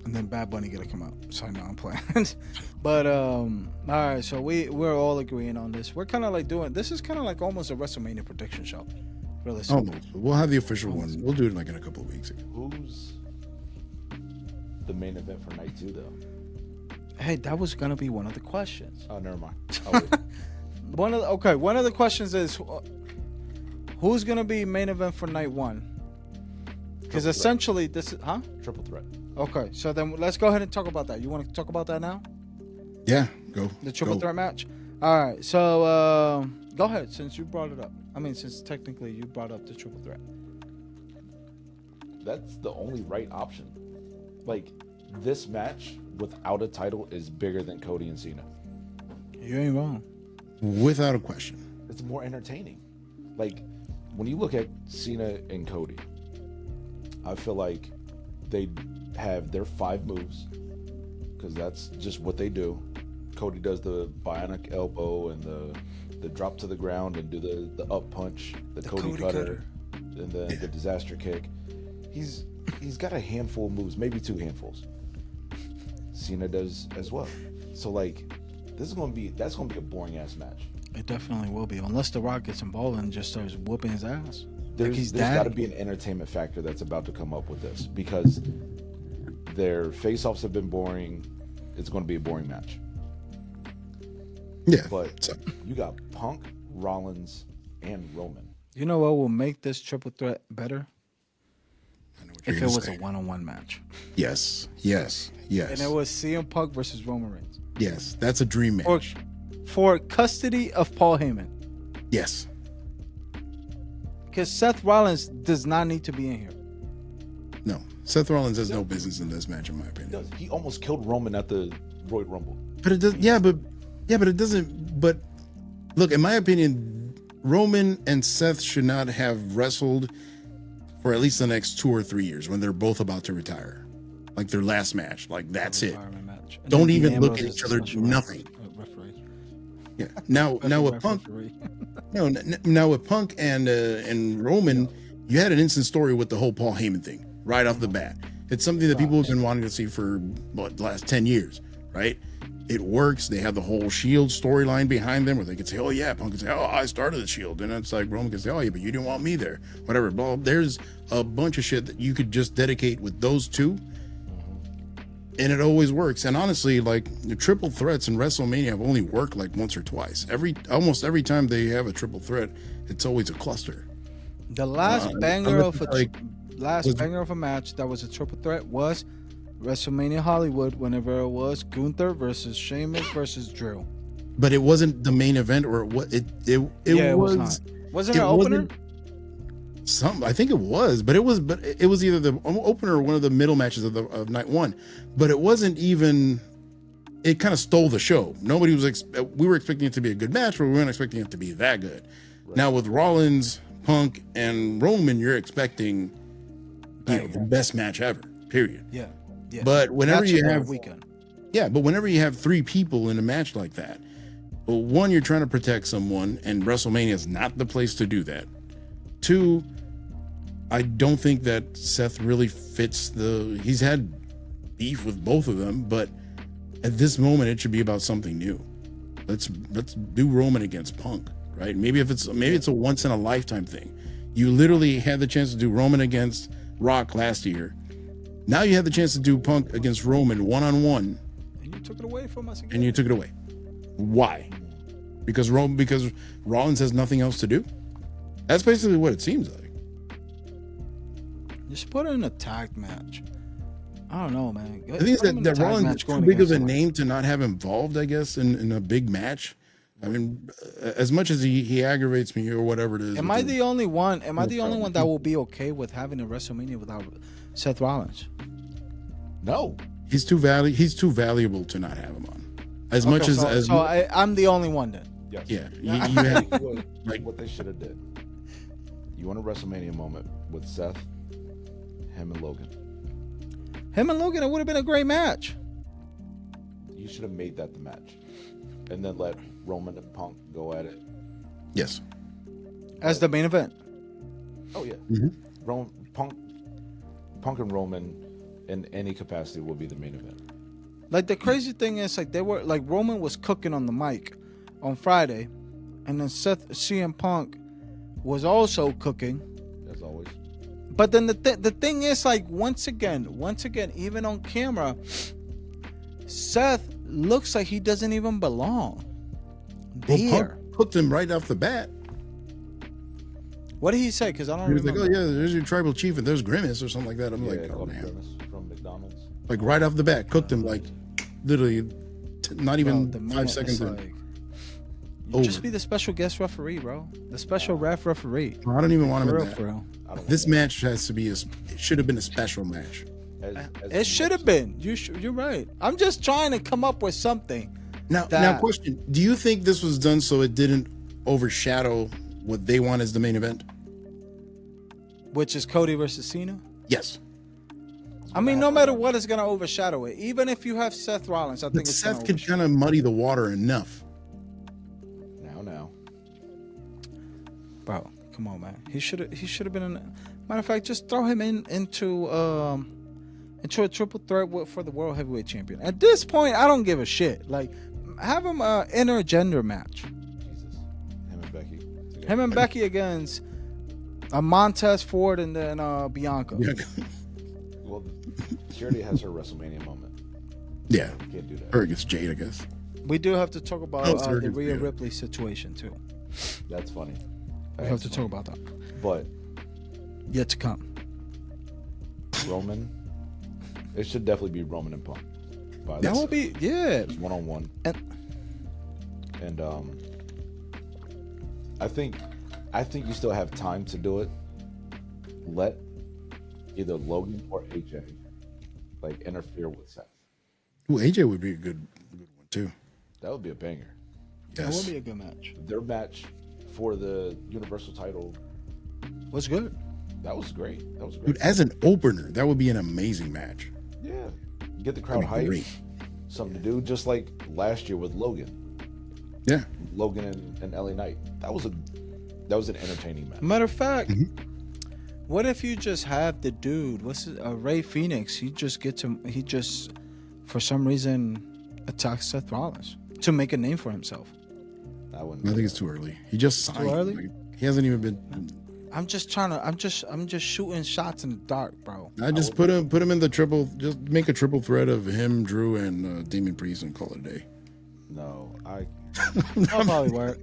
And then Bad Bunny gonna come out. So no, I'm playing. But all right, so we're all agreeing on this. We're kind of like this is kind of like almost a WrestleMania prediction show. Really. Almost. We'll have the official one. We'll do it like in a couple of weeks. Who's the main event for night 2 though? Hey, that was gonna be one of the questions. Oh, never mind. I'll wait. One of the questions is who's gonna be main event for night 1? Because essentially this is Triple Threat. Okay, so then let's go ahead and talk about that. You want to talk about that now? Yeah, go. The triple threat match? All right, so go ahead since you brought it up. I mean, since technically you brought up the triple threat. That's the only right option. Like, this match without a title is bigger than Cody and Cena. You ain't wrong. Without a question. It's more entertaining. Like, when you look at Cena and Cody, I feel like they have their 5 moves because that's just what they do. Cody does the bionic elbow and the drop to the ground and do the up punch, the Cody cutter, and the disaster kick. He's got a handful of moves, maybe 2 handfuls. Cena does as well. So like, that's gonna be a boring ass match. It definitely will be, unless The Rock gets involved and just starts whooping his ass. There's got to be an entertainment factor that's about to come up with this because their face-offs have been boring. It's going to be a boring match. Yeah. But you got Punk, Rollins, and Roman. You know what will make this triple threat better? I know what If you're it gonna was say. a one-on-one match. Yes. And it was CM Punk versus Roman Reigns. Yes, that's a dream match. For custody of Paul Heyman. Yes. Because Seth Rollins does not need to be in here. No. Seth Rollins has no business in this match, in my opinion. He almost killed Roman at the Royal Rumble. But it does. Yeah, but it doesn't. But look, in my opinion, Roman and Seth should not have wrestled for at least the next 2 or 3 years when they're both about to retire, like their last match. Like that's it. Match. Don't even look at each other. Nothing. Referee. Yeah. Now with Punk. No. Now with Punk and Roman, you had an instant story with the whole Paul Heyman thing right off the bat. It's something that people have been wanting to see for the last 10 years, right? It works. They have the whole Shield storyline behind them where they can say, oh yeah, Punk can say, oh, I started the Shield. And it's like Roman can say, oh yeah, but you didn't want me there. Whatever. Well, there's a bunch of shit that you could just dedicate with those two. And it always works. And honestly, like the triple threats in WrestleMania have only worked like once or twice. Almost every time they have a triple threat, it's always a cluster. The last banger of a match that was a triple threat was WrestleMania Hollywood, whenever it was Gunther versus Sheamus versus Drew. But it wasn't the main event, or what? It was not. Wasn't it an opener? I think it was, but it was either the opener or one of the middle matches of night 1. But it wasn't even. It kind of stole the show. Nobody was. We were expecting it to be a good match, but we weren't expecting it to be that good. Right. Now with Rollins, Punk, and Roman, you're expecting the best match ever. Period. Yeah. But whenever you have weekend. Yeah, but whenever you have 3 people in a match like that, Well, one, you're trying to protect someone, and WrestleMania is not the place to do that. Two, I don't think that Seth really fits he's had beef with both of them, but at this moment it should be about something new. Let's do Roman against Punk, right? Maybe it's a once in a lifetime thing. You literally had the chance to do Roman against Rock last year. Now you have the chance to do Punk against Roman one-on-one. And you took it away from us again. And you took it away. Why? Because Rollins has nothing else to do? That's basically what it seems like. Just put it in a tag match. I don't know, man. I think that Rollins is too big of a name to not have involved, I guess, in a big match. I mean, as much as he aggravates me or whatever it is. Am I the only one that will be okay with having a WrestleMania without Seth Rollins? No. He's too valuable to not have him on. I'm the only one then. Yes. Yeah. You had, what they should have did. You want a WrestleMania moment with Seth, him and Logan. Him and Logan, it would have been a great match. You should have made that the match. And then let Roman and Punk go at it. Yes. As the main event. Oh, yeah. Punk and Roman in any capacity will be the main event. Like, the crazy thing is, like, Roman was cooking on the mic on Friday, and then CM Punk was also cooking. As always. But then the thing is, like, once again, even on camera, Seth looks like he doesn't even belong there. Well, Punk cooked him right off the bat. What did he say? Because I don't remember. He was like, "Oh yeah, there's your tribal chief, and there's Grimace or something like that." I'm like, "Oh man!" Grimace from McDonald's. Like right off the bat, cooked him like literally, not even 5 seconds in. Like, you just be the special guest referee, bro. The special referee. I don't even want him in For real. This match has to be it should have been a special match. It should have been. You're right. I'm just trying to come up with something. Now, question: do you think this was done so it didn't overshadow what they want as the main event? Which is Cody versus Cena? Yes. I mean, no matter what, it's gonna overshadow it. Even if you have Seth Rollins, I think Seth could kind of muddy the water enough. Now. Bro, come on, man. He should have been in. Matter of fact, just throw him into a triple threat for the World Heavyweight Champion. At this point, I don't give a shit. Like, have him intergender match. Jesus. Him and Becky. Him and Becky against Montez Ford and then Bianca. Well, she already has her WrestleMania moment. Yeah. Can't do that. Or against Jade, I guess. We do have to talk about the Rhea Ripley situation too. That's funny. We have to talk about that. But yet to come. Roman. It should definitely be Roman and Punk. That will be one-on-one. And I think you still have time to do it. Let either Logan or AJ like interfere with Seth. Ooh, AJ would be a good one too. That would be a banger. Yes. That would be a good match. Their match for the Universal title was good. That was great. Dude, as an opener, that would be an amazing match. Yeah. Get the crowd hyped. Something to do, just like last year with Logan. Yeah. Logan and LA Knight. That was an entertaining match. Matter of fact, what if you just have the dude, Ray Phoenix, he just for some reason attacks Seth Rollins to make a name for himself. I think it's too early. He just signed. Too early? Like, he hasn't even been. I'm just shooting shots in the dark, bro. I just put him in the triple. Just make a triple threat of him, Drew, and Damien Priest, and call it a day. No, that'll probably work.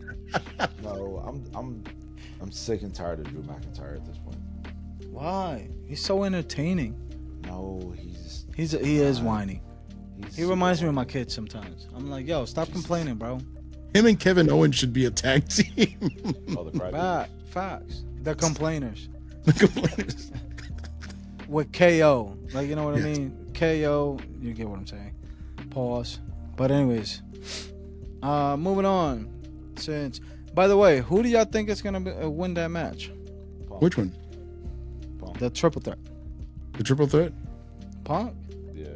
No, I'm sick and tired of Drew McIntyre at this point. Why? He's so entertaining. No, he is whiny. He reminds me of my kids sometimes. I'm like, yo, stop complaining, bro. Him and Kevin Owens should be a tag team. Facts. The complainers. The complainers. With KO. Like, you know what I mean? KO. You get what I'm saying. Pause. But anyways. Moving on. By the way, who do y'all think is going to win that match? Punk. Which one? Punk. The triple threat. The triple threat? Punk? Yeah.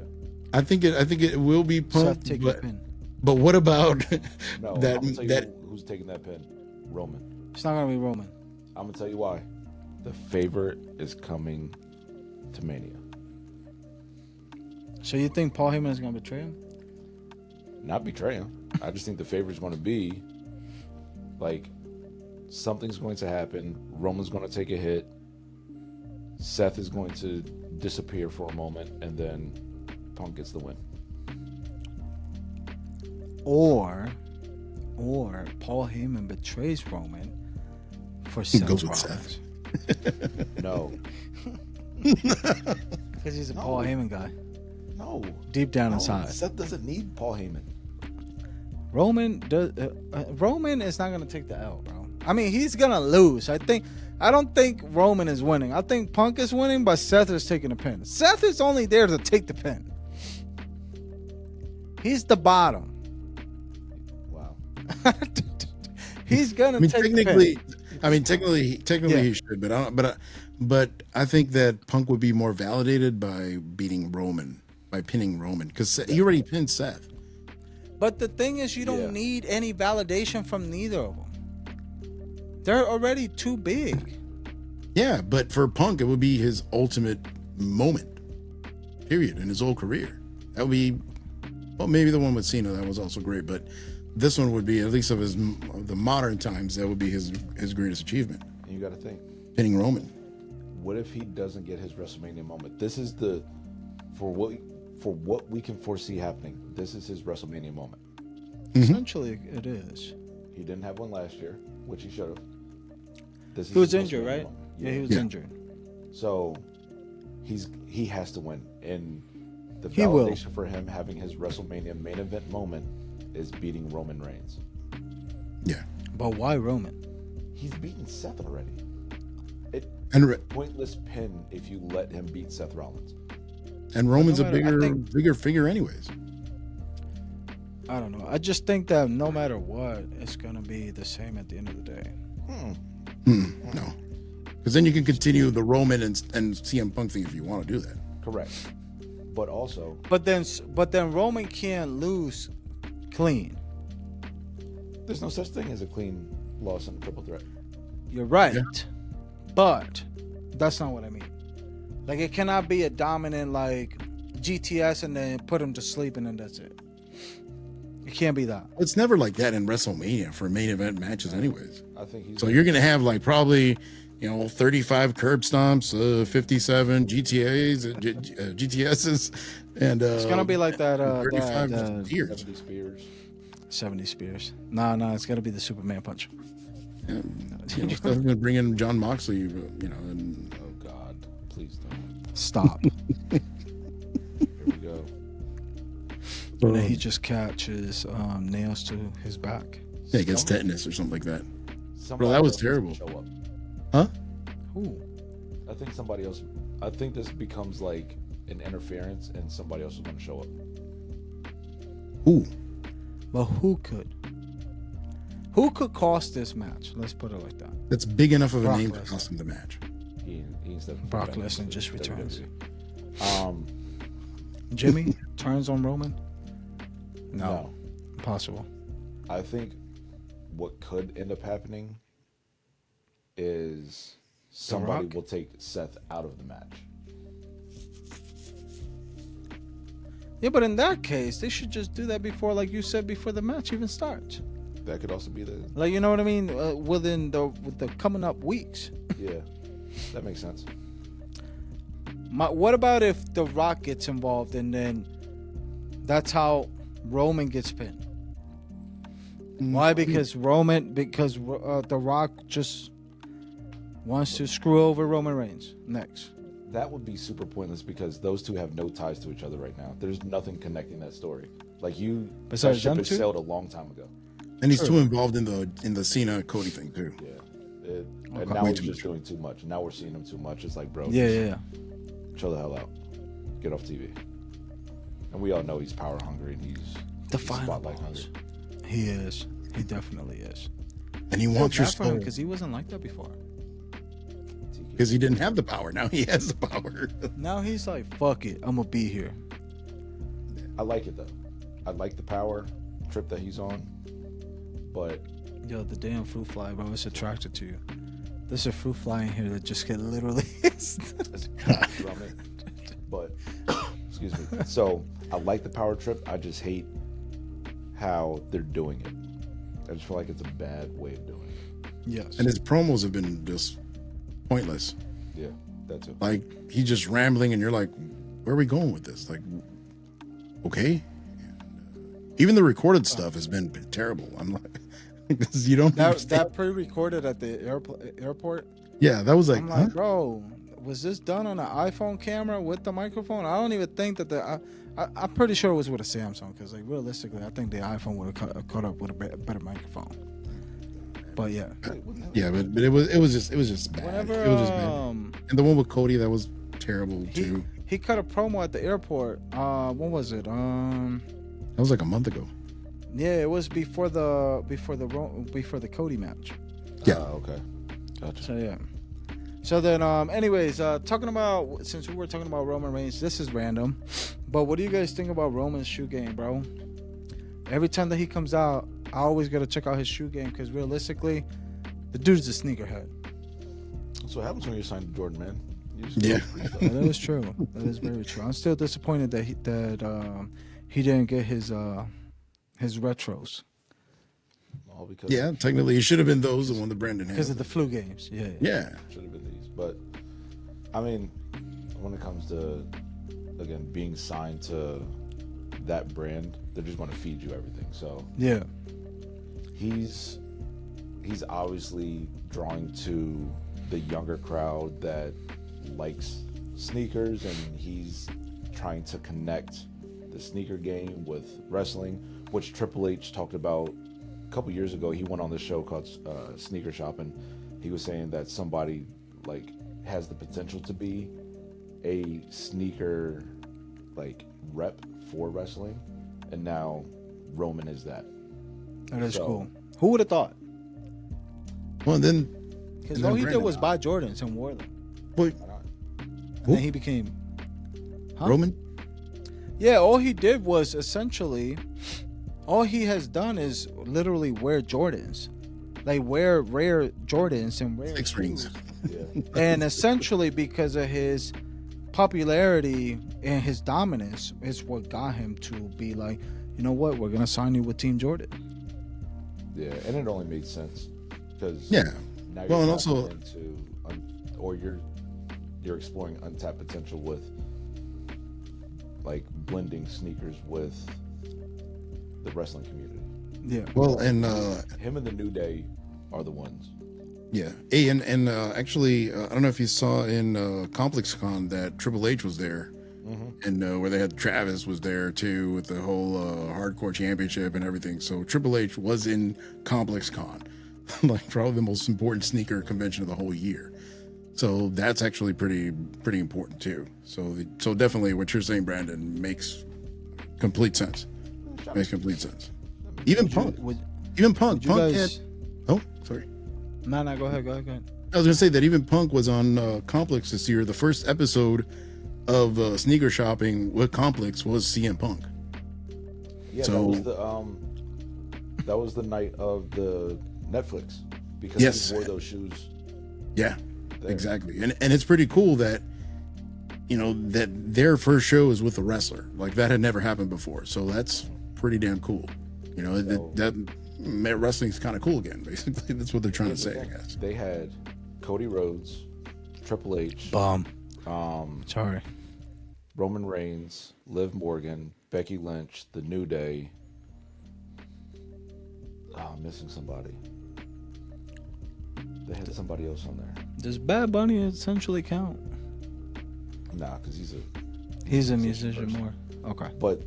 I think it will be Punk. Seth, take your pin. But what about No, that? I'm gonna tell That you who's taking that pin. Roman. It's not gonna be Roman. I'm gonna tell you why. The favorite is coming to Mania. So you think Paul Heyman is gonna betray him? Not betray him. I just think the favorite is going to be like something's going to happen. Roman's going to take a hit. Seth is going to disappear for a moment, and then Punk gets the win. Or Paul Heyman betrays Roman for Seth goes with Rollins. No, Because he's a No. Paul Heyman guy. no. Deep down No, inside. Seth doesn't need Paul Heyman. Roman is not gonna take the L, bro. I mean, he's gonna lose. I don't think Roman is winning. I think Punk is winning, but Seth is taking the pin. Seth is only there to take the pin. He's the bottom. Wow. He's gonna take technically, the pin. technically Yeah. he should, but I think that Punk would be more validated by beating Roman, by pinning Roman, because he already pinned Seth. But the thing is, you don't need any validation from neither of them. They're already too big. Yeah, but for Punk, it would be his ultimate moment, period, in his whole career. That would be, well, maybe the one with Cena, that was also great, but this one would be, at least of the modern times, that would be his greatest achievement. And you got to think, Pinning Roman. what if he doesn't get his WrestleMania moment? This is for what we can foresee happening. This is his WrestleMania moment. Essentially, it is. He didn't have one last year, which he should have. This is He was his injured, WrestleMania right? moment. Yeah, he was Yeah. injured. So he has to win, and the He will. validation for him having his WrestleMania main event moment is beating Roman Reigns. Yeah. But why Roman? He's beaten Seth already. And Pointless pin if you let him beat Seth Rollins. Roman's No a matter- bigger figure anyways. I don't know. I just think that no matter what, it's gonna be the same at the end of the day. No. Because then you can continue the Roman and CM Punk thing if you want to do that. Correct. But also, But then Roman can't lose clean. there's no such thing as a clean loss in a triple threat. You're right, Yeah. but that's not what I mean. Like, it cannot be a dominant like GTS and then put him to sleep and then that's it. It can't be that. It's never like that in WrestleMania for main event matches anyways. I think he's So you're going to have like probably, 35 curb stomps, 57 GTSs, and It's gonna be like that. 35 years. 70 spears. 70 spears. Nah, it's gonna be the Superman punch. Stuff going to bring in John Moxley, and Oh God, please don't. Stop. Here we go. And then he just catches nails to his back. yeah, he gets tetanus or something like that. Somebody that was else is gonna terrible. Show up. Huh? Ooh. I think somebody else. I think this becomes like an interference, and somebody else is going to show up. Ooh. But who could? Who could cost this match? Let's put it like that. That's big enough of a Brock name to Lesnar. cost him the match. He instead of Brock back Lesnar into just returns. WWE. Jimmy turns on Roman? No. No. Impossible. I think what could end up happening is somebody Rock? will take Seth out of the match. Yeah, but in that case, they should just do that before, like you said, before the match even starts. That could also be the Like, you know what I mean? With the coming up weeks. yeah. That makes sense. What about if The Rock gets involved and then that's how Roman gets pinned? Why? Because The Rock just wants to screw over Roman Reigns next. That would be super pointless because those two have no ties to each other right now. There's nothing connecting that story. Like that Besides ship them has two? sailed a long time ago. And he's True. too involved in the Cena Cody thing too. Yeah. And Okay. now Way he's too just much. doing too much. Now we're seeing him too much. It's like, bro, Yeah, just yeah. chill the hell out. Get off TV. And we all know he's power hungry and he's The final spotlight boss. hungry. He is. He definitely is. And he wants your soul because he wasn't like that before. because he didn't have the power. Now he has the power. Now he's like, fuck it, I'm gonna be here. I like it though. I like the power. trip that he's on, but Yo, the damn fruit fly, bro, it's attracted to you. There's a fruit fly in here that just can literally. But excuse me. So I like the power trip. I just hate how they're doing it. I just feel like it's a bad way of doing it. Yes. And his promos have been just pointless. Yeah, that's it. Like he's just rambling, and you're like, "Where are we going with this?" Like, okay. Even the recorded stuff has been terrible. I'm like, because you don't. That pre-recorded at the airport. Yeah, that was like, I'm like, bro, was this done on an iPhone camera with the microphone? I don't even think that I'm pretty sure it was with a Samsung, because like realistically, I think the iPhone would have caught up with a better microphone. But yeah, but it was just bad. Whenever, it was just bad. And the one with Cody, that was terrible too. He cut a promo at the airport. What was it? That was like a month ago. Yeah, it was before the Cody match. Yeah. Okay. Gotcha. So yeah. So then, anyways, since we were talking about Roman Reigns, this is random, but what do you guys think about Roman's shoe game, bro? Every time that he comes out, I always gotta check out his shoe game, because realistically, the dude's a sneakerhead. That's what happens when you're signed to Jordan, man. Yeah. That is true. That is very true. I'm still disappointed that he didn't get his retros. All because Technically, it should have been those, the one that Brandon had. Because of the flu games. Yeah. Should have been these. But I mean, when it comes to, again, being signed to that brand, they're just going to feed you everything. So yeah, he's obviously drawing to the younger crowd that likes sneakers, and he's trying to connect the sneaker game with wrestling, which Triple H talked about a couple years ago. He went on this show called Sneaker Shop, and he was saying that somebody like has the potential to be a sneaker like rep for wrestling, and now Roman is that. That is cool. Who would have thought? Well, then Because all he did was buy Jordans and wore them. Wait, And then he became Roman? Yeah, all he did was essentially, all he has done is literally wear Jordans. Like wear rare Jordans and wear 6 rings. Yeah. And essentially because of his popularity and his dominance is what got him to be like, you know what, we're going to sign you with Team Jordan. Yeah, and it only made sense because Yeah. now Well, and you're also into or you're exploring untapped potential with like blending sneakers with the wrestling community. Yeah. well, and Him and the New Day are the ones. yeah. Hey, and actually, I don't know if you saw in Complex Con that Triple H was there, and where they had Travis was there too with the whole hardcore championship and everything. So Triple H was in Complex Con, like probably the most important sneaker convention of the whole year. So that's actually pretty important too. So definitely what you're saying, Brandon, makes complete sense. Makes complete sense. Even Punk. Punk had. Oh, sorry. No, go ahead. I was gonna say that even Punk was on Complex this year. The first episode of Sneaker Shopping with Complex was CM Punk. Yeah, So- that was the night of the Netflix because Yes. he wore those shoes. Yeah, there. exactly. And it's pretty cool that that their first show is with a wrestler. Like that had never happened before. So that's pretty damn cool. That wrestling's kind of cool again. Basically, that's what they're trying to say, I guess. They had Cody Rhodes, Triple H, Bomb. Sorry. Roman Reigns, Liv Morgan, Becky Lynch, The New Day. Oh, I'm missing somebody. They had somebody else on there. Does Bad Bunny essentially count? Nah, because He's a musician more. Okay. But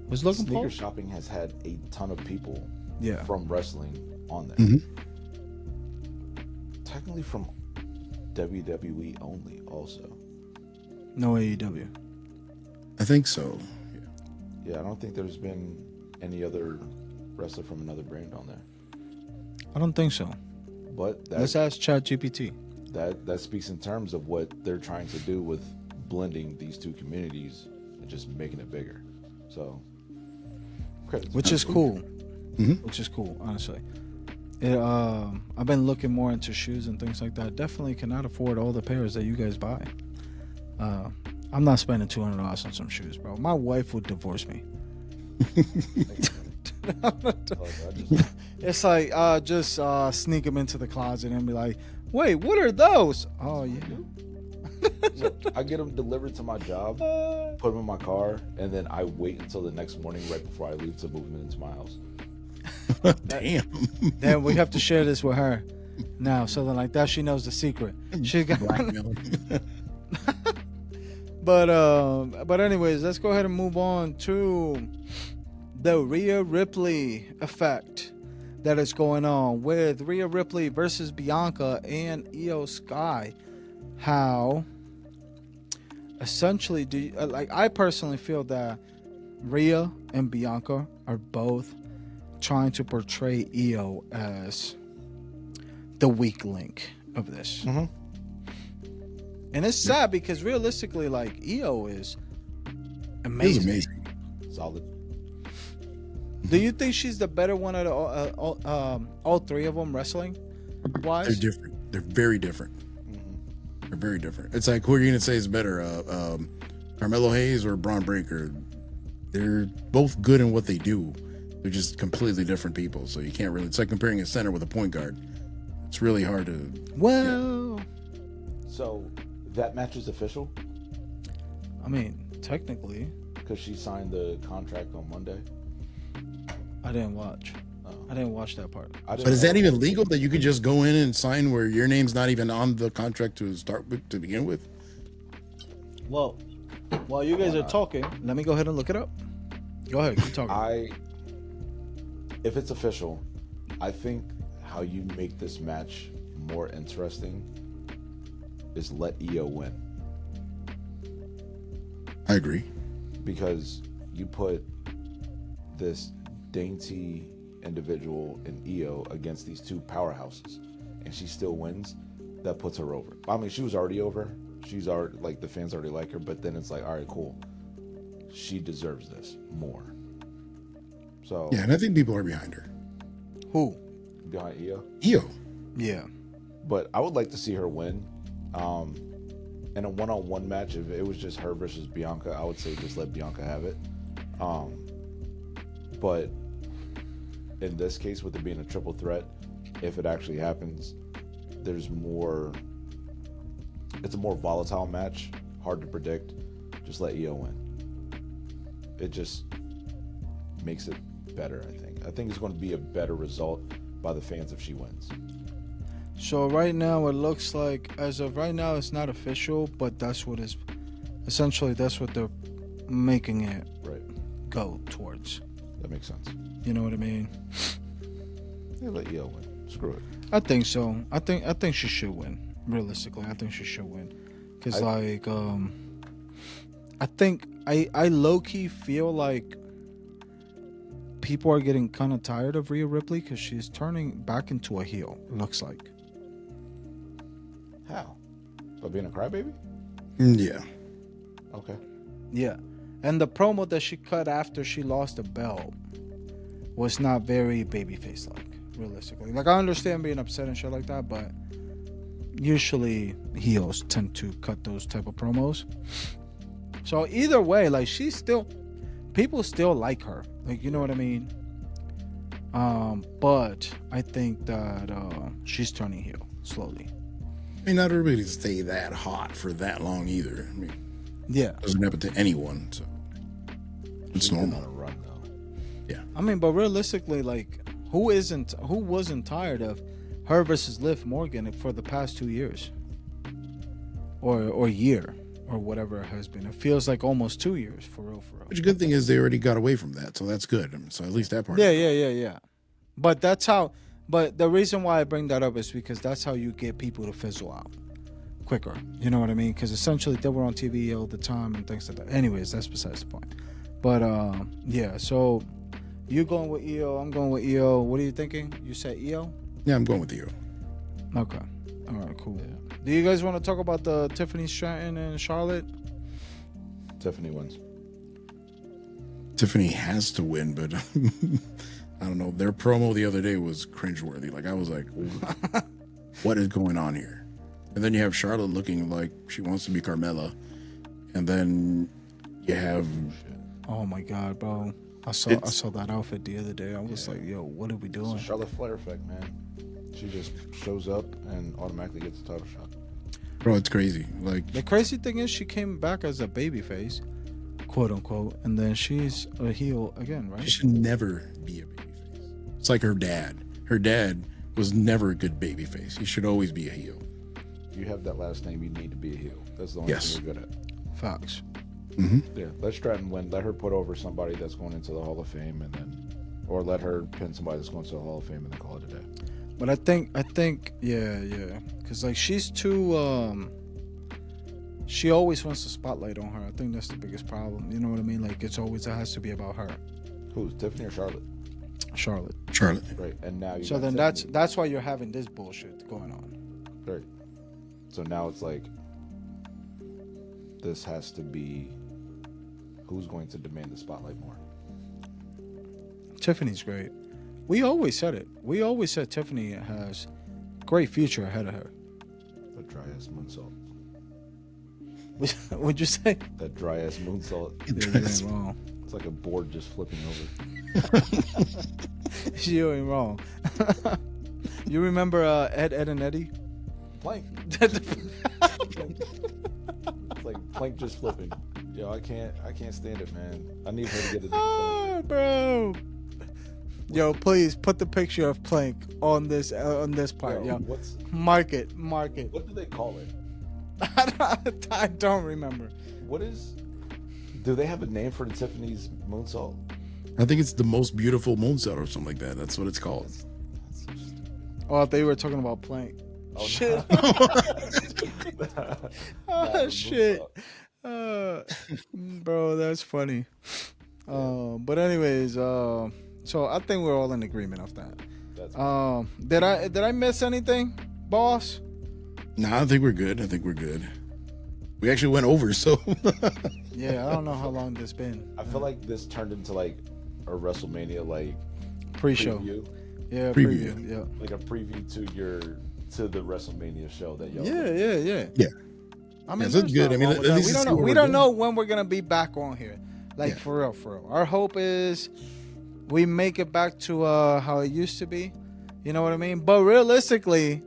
Was Logan Sneaker Paul? Shopping has had a ton of people Yeah. from wrestling on there. Mhm. Technically from WWE only also. No AEW. I think so. Yeah, I don't think there's been any other wrestler from another brand on there. I don't think so. But Let's ask ChatGPT. that speaks in terms of what they're trying to do with blending these two communities and just making it bigger. So which is cool. Mm-hmm. Which is cool, honestly. I've been looking more into shoes and things like that. Definitely cannot afford all the pairs that you guys buy. I'm not spending $200 on some shoes, bro. My wife would divorce me. It's like just sneak them into the closet and be like, "Wait, what are those?" Oh yeah. Look, I get them delivered to my job, put them in my car, and then I wait until the next morning right before I leave to move them into my house. Damn. Then we have to share this with her now, so then like that she knows the secret. She got. But anyways, let's go ahead and move on to the Rhea Ripley effect that is going on with Rhea Ripley versus Bianca and Io Sky. How essentially do you, like I personally feel that Rhea and Bianca are both trying to portray Io as the weak link of this. Mm-hmm. And it's sad because realistically, like, Io is He's amazing. amazing. Solid. Do you think she's the better one out of all three of them wrestling wise? They're different. They're very different. Mm-hmm. They're very different. It's like, who are you going to say is better, Carmelo Hayes or Braun Breaker? They're both good in what they do. They're just completely different people. So you can't really, it's like comparing a center with a point guard. It's really hard to. Well, So that match is official I mean, technically, because she signed the contract on Monday. I didn't watch. Oh. I didn't watch that part. I didn't But is know. that even legal that you could just go in and sign where your name's not even on the contract to start with, to begin with? Well, while you guys are talking, let me go ahead and look it up. Go ahead, keep talking. If it's official, I think how you make this match more interesting is let Io win. I agree. Because you put this dainty individual in Io against these two powerhouses and she still wins, that puts her over. I mean, she was already over. She's already, like, the fans already like her, but then it's like, all right, cool. She deserves this more. So Yeah, and I think people are behind her. Who? behind Io. Io. Yeah. But I would like to see her win. In a one-on-one match, if it was just her versus Bianca, I would say just let Bianca have it. But in this case, with it being a triple threat, if it actually happens, there's more. It's a more volatile match, hard to predict. Just let Io win. It just makes it better, I think. I think it's going to be a better result by the fans if she wins. So right now it looks like, as of right now, it's not official, but that's what is essentially that's what they're making it Right. go towards. That makes sense. You know what I mean? Yeah, let Io win. Screw it. I think so. I think she should win. Realistically, I think she should win. Cause I think I low key feel like people are getting kind of tired of Rhea Ripley because she's turning back into a heel. It looks like. How? By being a crybaby? Yeah. Okay. Yeah, and the promo that she cut after she lost the belt was not very babyface like. Realistically, like I understand being upset and shit like that, but usually heels tend to cut those type of promos. So either way, like she's still, people still like her, like, you know what I mean. But I think that she's turning heel slowly. I mean, not everybody stay that hot for that long either. I mean, Yeah, it doesn't happen to anyone, so it's She's been normal. on a run though. Yeah. I mean, but realistically, like who wasn't tired of her versus Liv Morgan for the past 2 years, or year, or whatever it has been. It feels like almost 2 years for real. Which good thing is they already got away from that, so that's good. I mean, so at least that part. Yeah. But that's how. But the reason why I bring that up is because that's how you get people to fizzle out quicker. You know what I mean? Because essentially they were on TV all the time and things like that. Anyways, that's besides the point. But yeah. So you going with Io? I'm going with Io. What are you thinking? You said Io? Yeah, I'm going with you. Okay. All right. Cool. Do you guys want to talk about the Tiffany Stratton and Charlotte? Tiffany wins. Tiffany has to win, but I don't know. Their promo the other day was cringeworthy. Like, I was like, what is going on here? And then you have Charlotte looking like she wants to be Carmella. And then you have... Oh, my God, bro. I saw that outfit the other day. I was like, yo, what are we doing? It's a Charlotte Flair effect, man. She just shows up and automatically gets the title shot. Bro, it's crazy. Like, the crazy thing is she came back as a babyface, quote unquote, and then she's a heel again, right? She should never be a babyface. It's like her dad. Her dad was never a good babyface. He should always be a heel. You have that last name, you need to be a heel. That's the only thing you're good at. Facts. Mm-hmm. Yeah, let Stratton win. Let her put over somebody that's going into the Hall of Fame, and then, or let her pin somebody that's going to the Hall of Fame, and then call it a day. But I think, yeah, because like she's too, she always wants the spotlight on her. I think that's the biggest problem. You know what I mean? Like it has to be about her. Who's Tiffany or Charlotte? Charlotte. Right, and now you. So then that's why you're having this bullshit going on. Right. So now it's like this has to be who's going to demand the spotlight more. Tiffany's great. We always said it. We always said Tiffany has great future ahead of her. That dry ass moonsault. What'd you say? That dry ass moonsault. You ain't wrong. It's like a board just flipping over. You ain't wrong. You remember Ed, and Eddie? Plank. It's like Plank just flipping. Yo, I can't stand it, man. I need her to get it. Oh, bro. Yo, please put the picture of Plank on this part. Yo, mark it. What do they call it? I don't remember. Do they have a name for the Tiffany's moonsault? I think it's the most beautiful moonsault or something like that. That's what it's called. That's so stupid. Oh, they were talking about Plank. Oh, shit. No. Shit. Bro, that's funny. But anyways, so I think we're all in agreement of that. Did I miss anything, boss? Nah, I think we're good. We actually went over, so yeah, I don't know how long this been. I feel like this turned into like a WrestleMania like pre-show. Preview. Yeah, preview. Yeah. Like a preview to the WrestleMania show that y'all. Yeah. I mean, that's good. I mean, we don't know when we're gonna be back on here. Like for real. Our hope is we make it back to how it used to be. You know what I mean? But realistically,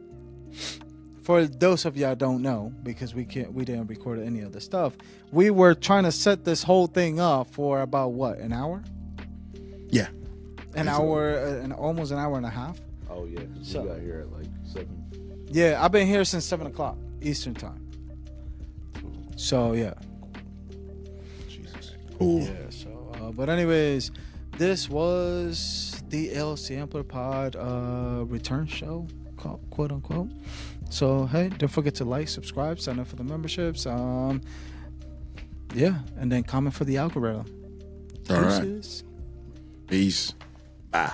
for those of y'all don't know, because we didn't record any of the stuff, we were trying to set this whole thing up for about what, an hour? Yeah. An hour and almost an hour and a half. Oh yeah, because we got here at like 7. Yeah, I've been here since 7 o'clock Eastern time. So yeah. Jesus. Cool. Yeah. So, but anyways, this was the El Sampler Pod return show, quote unquote. So hey, don't forget to like, subscribe, sign up for the memberships. Yeah, and then comment for the algorithm. All right. Peace. Bye.